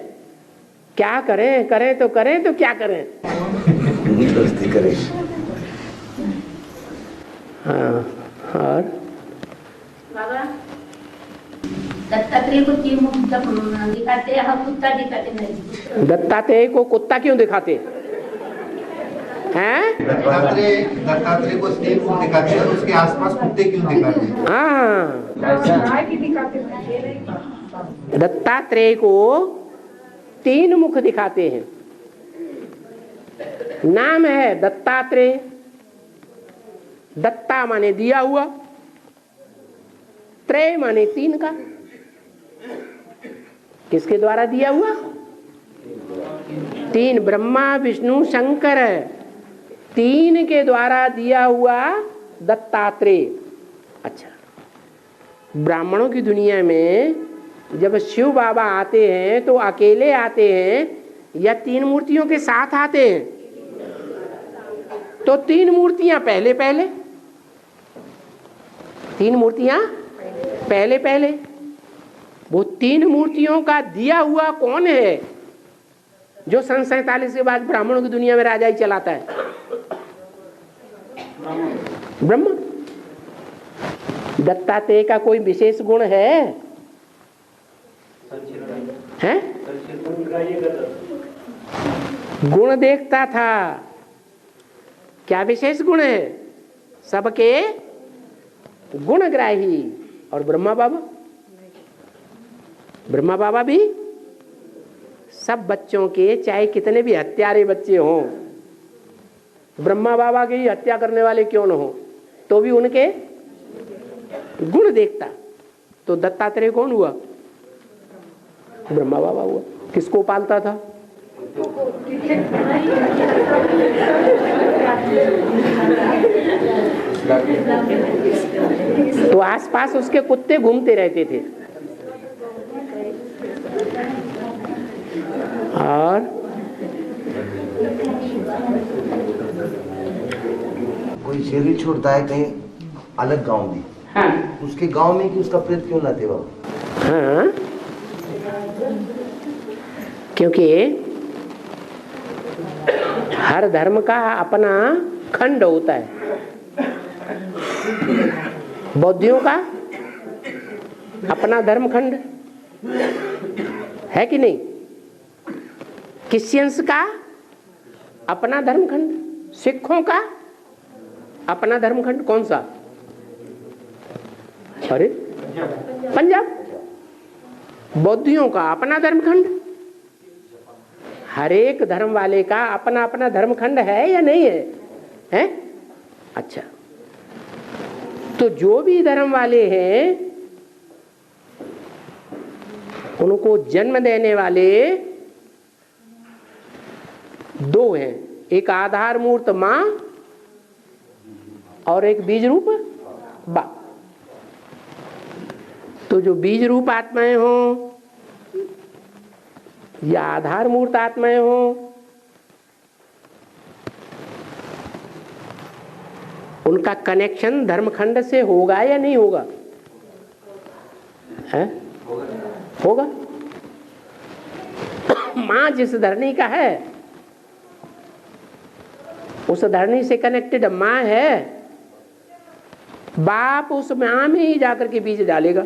क्या करें? करें तो करें तो क्या करें? करें। हाँ। और दत्तात्रेय को तीन मुख दिखाते हैं, कुत्ता दिखाते नहीं। दत्तात्रेय को कुत्ता क्यों दिखाते हैं? दत्तात्रेय को तीन मुख दिखाते हैं और उसके आसपास कुत्ते क्यों दिखाते हैं? हाँ, दत्तात्रेय को तीन मुख दिखाते हैं। नाम है दत्तात्रेय। दत्ता माने दिया हुआ, त्रय माने तीन का। किसके द्वारा दिया हुआ? तीन, ब्रह्मा विष्णु शंकर, तीन के द्वारा दिया हुआ दत्तात्रेय। अच्छा, ब्राह्मणों की दुनिया में जब शिव बाबा आते हैं तो अकेले आते हैं या तीन मूर्तियों के साथ आते हैं? तो तीन मूर्तियां पहले पहले, तीन मूर्तियां पहले पहले। वो तीन मूर्तियों का दिया हुआ कौन है जो सन 47 के बाद ब्राह्मणों की दुनिया में राजा ही चलाता है? ब्रह्म। दत्तात्रेय का कोई विशेष गुण है? गुण देखता था। क्या विशेष गुण है? सबके गुणग्राही। और ब्रह्मा बाबा भी सब बच्चों के, चाहे कितने भी हत्यारे बच्चे हों, ब्रह्मा बाबा की हत्या करने वाले क्यों न हो, तो भी उनके गुण देखता। तो दत्तात्रेय कौन हुआ? ब्रह्मा बाबा हुआ। किसको पालता था? तो आसपास उसके कुत्ते घूमते रहते थे। और कोई शरीर छोड़ता है कहीं अलग गांव में, हाँ। उसके गांव में कि उसका प्रेत क्यों लाते बाबू? हाँ, क्योंकि हर धर्म का अपना खंड होता है। बौद्धियों का अपना धर्म खंड है कि नहीं? क्रिश्चियंस का अपना धर्म खंड, सिखों का अपना धर्म खंड। कौन सा? अरे पंजाब। बौद्धियों का अपना धर्म खंड। हर एक धर्म वाले का अपना अपना धर्म खंड है या नहीं है? हैं? अच्छा, तो जो भी धर्म वाले हैं उनको जन्म देने वाले दो हैं, एक आधार मूर्त मां और एक बीज रूप बाप। तो जो बीज रूप आत्माएं हो या आधार मूर्त आत्माएं हो, उनका कनेक्शन धर्मखंड से होगा या नहीं होगा? है? होगा। मां जिस धरनी का है उस धरनी से कनेक्टेड मां है, बाप उस मां में ही जाकर के बीज डालेगा।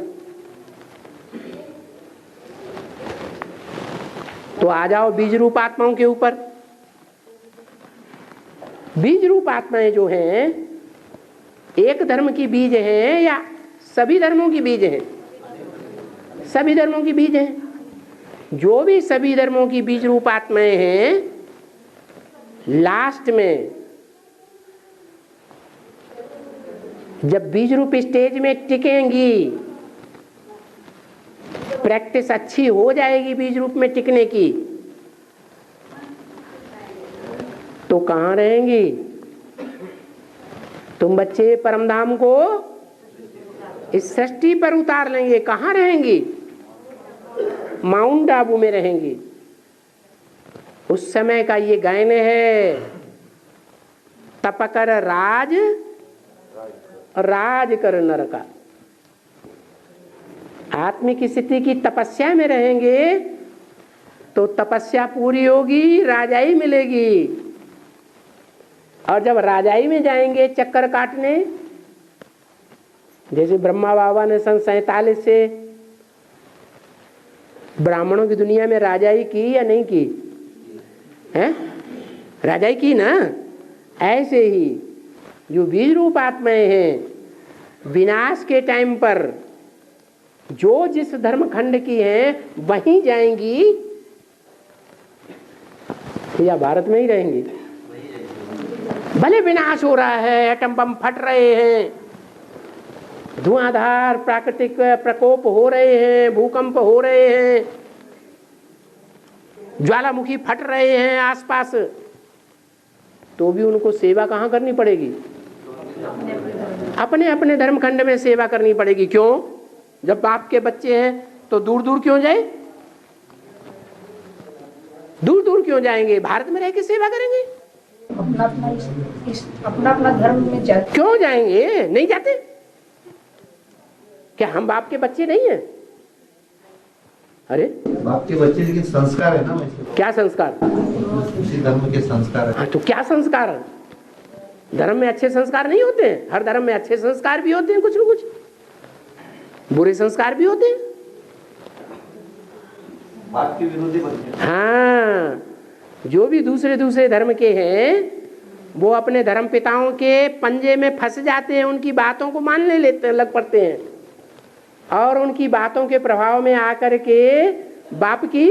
तो आ जाओ बीज रूप आत्माओं के ऊपर। बीज रूप आत्माएं जो हैं एक धर्म की बीज हैं या सभी धर्मों की बीज हैं? सभी धर्मों की बीज हैं। जो भी सभी धर्मों की बीज रूप आत्माएं हैं, लास्ट में जब बीज रूप स्टेज में टिकेंगी, प्रैक्टिस अच्छी हो जाएगी बीज रूप में टिकने की, तो कहां रहेंगी? तुम बच्चे परमधाम को इस सृष्टि पर उतार लेंगे। कहां रहेंगी? माउंट आबू में रहेंगी। उस समय का ये गायन है, तपकर राज राज कर नर का। आत्मिक स्थिति की तपस्या में रहेंगे तो तपस्या पूरी होगी, राजाई मिलेगी। और जब राजाई में जाएंगे चक्कर काटने, जैसे ब्रह्मा बाबा ने सन 47 से ब्राह्मणों की दुनिया में राजाई की या नहीं की? हैं? राजाई की ना। ऐसे ही जो बीज रूप आत्माएं हैं, विनाश के टाइम पर जो जिस धर्म खंड की हैं वहीं जाएंगी या भारत में ही रहेंगी? भले विनाश हो रहा है, एटम बम फट रहे हैं, धुआंधार प्राकृतिक प्रकोप हो रहे हैं, भूकंप हो रहे हैं, ज्वालामुखी फट रहे हैं आसपास, तो भी उनको सेवा कहाँ करनी पड़ेगी? अपने अपने धर्मखंड में सेवा करनी पड़ेगी। क्यों? जब बाप के बच्चे हैं तो दूर दूर क्यों जाए? दूर दूर क्यों जाएंगे? भारत में रह के सेवा करेंगे। अपना अपना धर्म में जाते। क्यों जाएंगे? नहीं जाते क्या? हम बाप के बच्चे नहीं हैं? अरे बाप के बच्चे, लेकिन संस्कार है ना वैसे। क्या संस्कार? उसी धर्म के संस्कार है। हाँ, तो क्या संस्कार? धर्म में अच्छे संस्कार नहीं होते हैं? हर धर्म में अच्छे संस्कार भी होते हैं, कुछ न कुछ बुरे संस्कार भी होते हैं। बात के विरोधी बनते हैं। हाँ, जो भी दूसरे धर्म के हैं वो अपने धर्म पिताओं के पंजे में फंस जाते हैं, उनकी बातों को मानने लग पड़ते हैं और उनकी बातों के प्रभाव में आकर के बाप की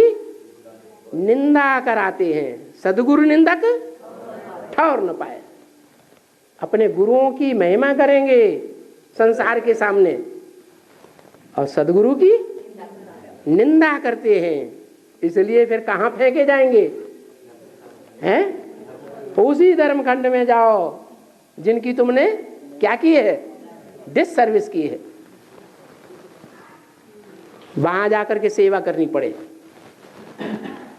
निंदा कराते हैं। सदगुरु निंदक ठौर न पाए। अपने गुरुओं की महिमा करेंगे संसार के सामने और सदगुरु की निंदा करते हैं, इसलिए फिर कहाँ फेंके जाएंगे? हैं? उसी धर्म खंड में जाओ जिनकी तुमने क्या की है? डिस सर्विस की है। वहां जाकर के सेवा करनी पड़े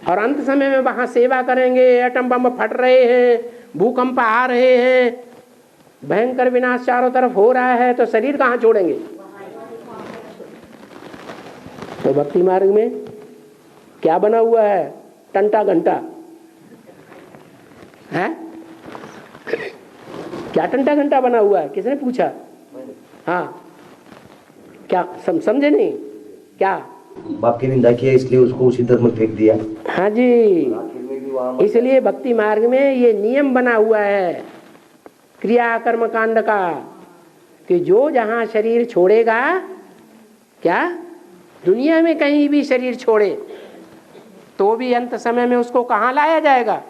और अंत समय में वहां सेवा करेंगे, एटम बम फट रहे हैं, भूकंप आ रहे हैं, भयंकर विनाश चारों तरफ हो रहा है, तो शरीर कहाँ छोड़ेंगे? तो भक्ति मार्ग में क्या बना हुआ है? टंटा घंटा है? क्या टंटा घंटा बना हुआ है? किसने पूछा? हाँ, क्या समझे नहीं क्या? बाप की निंदा किया इसलिए उसको उसी धर्म में फेंक दिया। हाँ जी, इसलिए भक्ति मार्ग में ये नियम बना हुआ है क्रिया कर्म कांड का कि जो जहाँ शरीर छोड़ेगा, क्या दुनिया में कहीं भी शरीर छोड़े तो भी अंत समय में उसको कहाँ लाया जाएगा?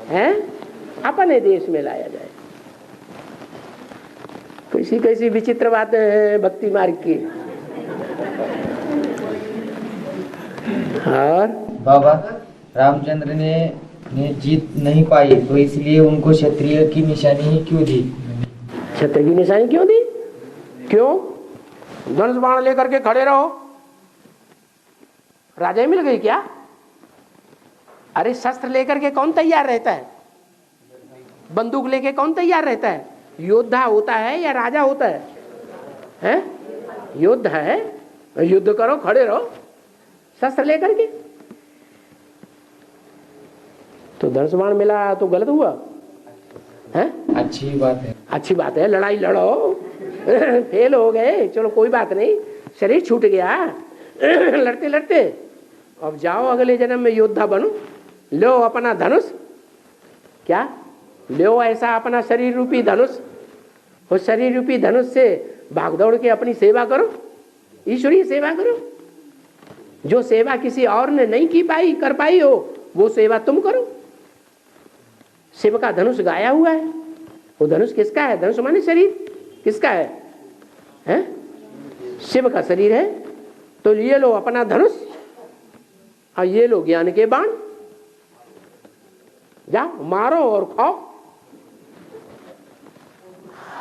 हैं? अपने देश में लाया जाएगा। कैसी कैसी विचित्र बातें हैं भक्ति मार्ग की। और बाबा रामचंद्र ने जीत नहीं पाई तो इसलिए उनको क्षत्रिय की निशानी ही क्यों दी? क्षत्रिय की निशानी क्यों दी? क्यों? धनुष बाण लेकर के खड़े रहो, राजा मिल गई क्या? अरे शस्त्र लेकर के कौन तैयार रहता है? बंदूक लेके कौन तैयार रहता है? योद्धा होता है या राजा होता है? हैं? योद्धा है, युद्ध करो, खड़े रहो शस्त्र लेकर के। तो धनुष बाण मिला तो गलत हुआ है? अच्छी बात है, अच्छी बात है, लड़ाई लड़ो। फेल हो गए, चलो कोई बात नहीं, शरीर छूट गया लड़ते लड़ते, अब जाओ अगले जन्म में योद्धा बनो। लो अपना धनुष, क्या लो ऐसा अपना शरीर रूपी धनुष, उस शरीर रूपी धनुष से भाग दौड़ के अपनी सेवा करो, ईश्वरीय सेवा करो। जो सेवा किसी और ने नहीं की पाई, कर पाई हो, वो सेवा तुम करो। शिव का धनुष गाया हुआ है, वो धनुष किसका है? धनुष माने शरीर, किसका है? हैं? शिव का शरीर है। तो ये लो अपना धनुष और ये लो ज्ञान के बाण, जाओ मारो और खाओ।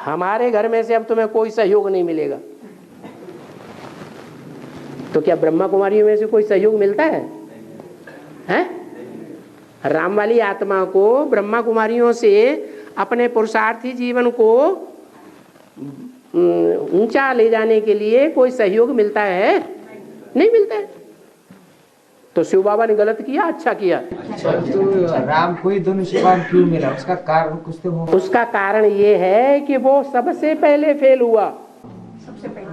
हमारे घर में से अब तुम्हें कोई सहयोग नहीं मिलेगा। तो क्या ब्रह्मा कुमारियों में से कोई सहयोग मिलता है? हैं? राम वाली आत्मा को ब्रह्मा कुमारियों से अपने पुरुषार्थी जीवन को ऊंचा ले जाने के लिए कोई सहयोग मिलता है? नहीं मिलता है। तो शिव बाबा ने गलत किया, अच्छा किया। तो राम को ही धनुष बाण क्यों मिला? उसका कारण कुछ तो हो। उसका कारण ये है कि वो सबसे पहले फेल हुआ, सबसे पहले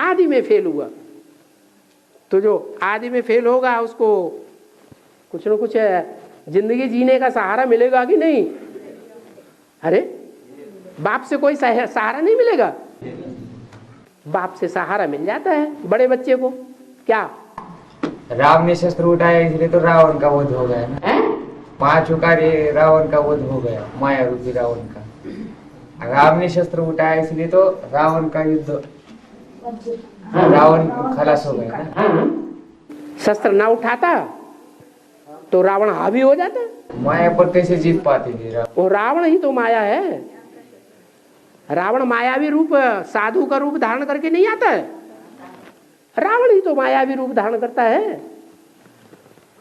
आदि में फेल हुआ। तो जो आदि में फेल होगा उसको कुछ न कुछ जिंदगी जीने का सहारा मिलेगा कि नहीं? अरे बाप से कोई सहारा नहीं मिलेगा? बाप से सहारा मिल जाता है बड़े बच्चे को। क्या राम ने शस्त्र उठाया इसलिए तो रावण का वध हो गया ना। पांच कार्य रावण का वध हो गया, माया रूपी रावण का। राम ने शस्त्र उठाया इसलिए तो रावण का युद्ध, रावण खलास हो गया ना। शस्त्र ना उठाता तो रावण हावी हो जाता। माया पर कैसे जीत पाते थे? वो रावण ही तो माया है। रावण मायावी रूप, साधु का रूप धारण करके नहीं आता है। रावण ही तो मायावी रूप धारण करता है।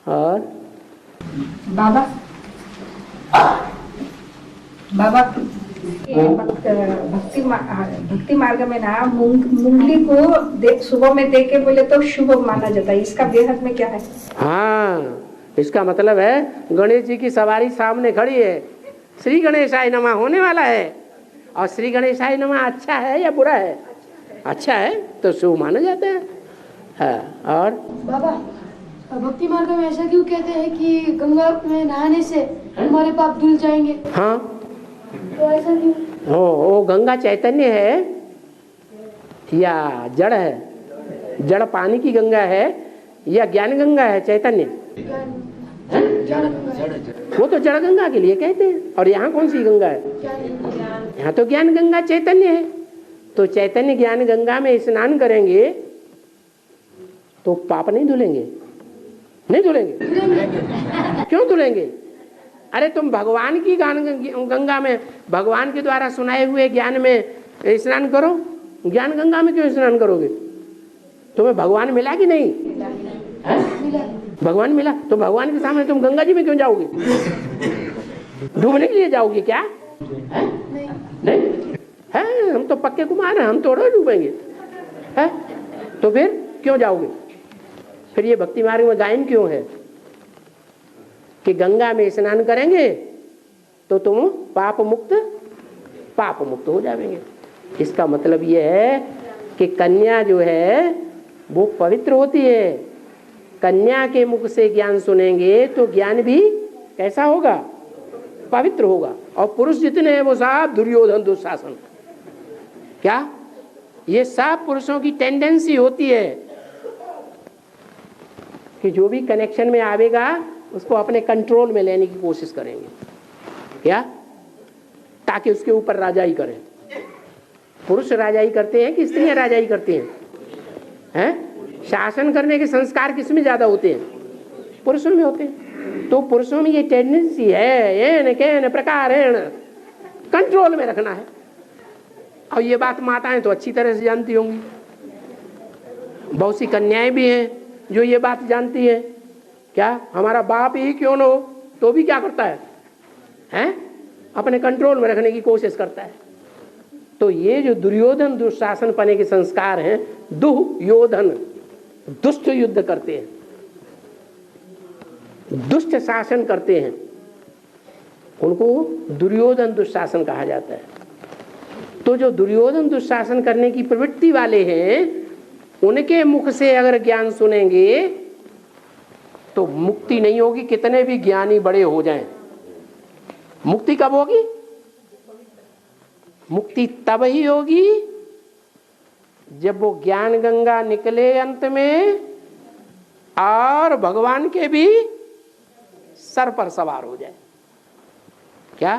और बाबा भक्ति मार्ग में ना मुंगली को सुबह में देख के बोले तो शुभ माना जाता है। इसका बेहद में क्या है? हाँ, इसका मतलब है गणेश जी की सवारी सामने खड़ी है, श्री गणेशाय नमः होने वाला है। और श्री गणेशाय नमः अच्छा है या बुरा है? अच्छा है तो शुभ माना जाता है। हाँ, और बाबा भक्ति मार्ग में ऐसा क्यों कहते हैं कि गंगा में नहाने से हमारे पाप धुल जाएंगे? हाँ, तो ऐसा क्यों? वो गंगा चैतन्य है या जड़ है? जड़ पानी की गंगा है या ज्ञान गंगा है? चैतन्य वो तो जड़ गंगा के लिए कहते हैं। और यहाँ कौन सी गंगा है? यहाँ तो ज्ञान गंगा चैतन्य है। तो चैतन्य ज्ञान गंगा में स्नान करेंगे तो पाप नहीं धुलेंगे? नहीं धुलेंगे। क्यों धुलेंगे? अरे तुम भगवान की गंगा में भगवान के द्वारा सुनाए हुए ज्ञान में स्नान करो। ज्ञान गंगा में क्यों स्नान करोगे? तुम्हें भगवान मिला कि नहीं? भगवान मिला तो भगवान के सामने तुम गंगा जी में क्यों जाओगे? डूबने के लिए जाओगे क्या? नहीं है, हम तो पक्के कुमार हैं, हम थोड़ा डूबेंगे है? तो फिर क्यों जाओगे? फिर ये भक्ति मार्ग में गायन क्यों है कि गंगा में स्नान करेंगे तो तुम पाप मुक्त हो जाएंगे। इसका मतलब ये है कि कन्या जो है वो पवित्र होती है। कन्या के मुख से ज्ञान सुनेंगे तो ज्ञान भी कैसा होगा? पवित्र होगा। और पुरुष जितने हैं वो सब दुर्योधन दुशासन, क्या ये सब पुरुषों की टेंडेंसी होती है कि जो भी कनेक्शन में आवेगा उसको अपने कंट्रोल में लेने की कोशिश करेंगे, क्या? ताकि उसके ऊपर राजाई करें। पुरुष राजाई करते हैं कि स्त्रियां राजाई करती हैं? शासन करने के संस्कार किसमें ज्यादा होते हैं? पुरुषों में होते हैं। तो पुरुषों में ये टेंडेंसी है प्रकार है कंट्रोल में रखना है। और ये बात माताएं तो अच्छी तरह से जानती होंगी। बहुत सी कन्याएं भी हैं जो ये बात जानती हैं। क्या हमारा बाप ही क्यों न हो तो भी क्या करता है? अपने कंट्रोल में रखने की कोशिश करता है। तो ये जो दुर्योधन दुशासन पने के संस्कार हैं, दुर्योधन दुष्ट युद्ध करते हैं, दुष्ट शासन करते हैं, उनको दुर्योधन दुशासन कहा जाता है। तो जो दुर्योधन दुशासन करने की प्रवृत्ति वाले हैं उनके मुख से अगर ज्ञान सुनेंगे तो मुक्ति नहीं होगी, कितने भी ज्ञानी बड़े हो जाएं। मुक्ति कब होगी? मुक्ति तब ही होगी जब वो ज्ञान गंगा निकले अंत में और भगवान के भी सर पर सवार हो जाए। क्या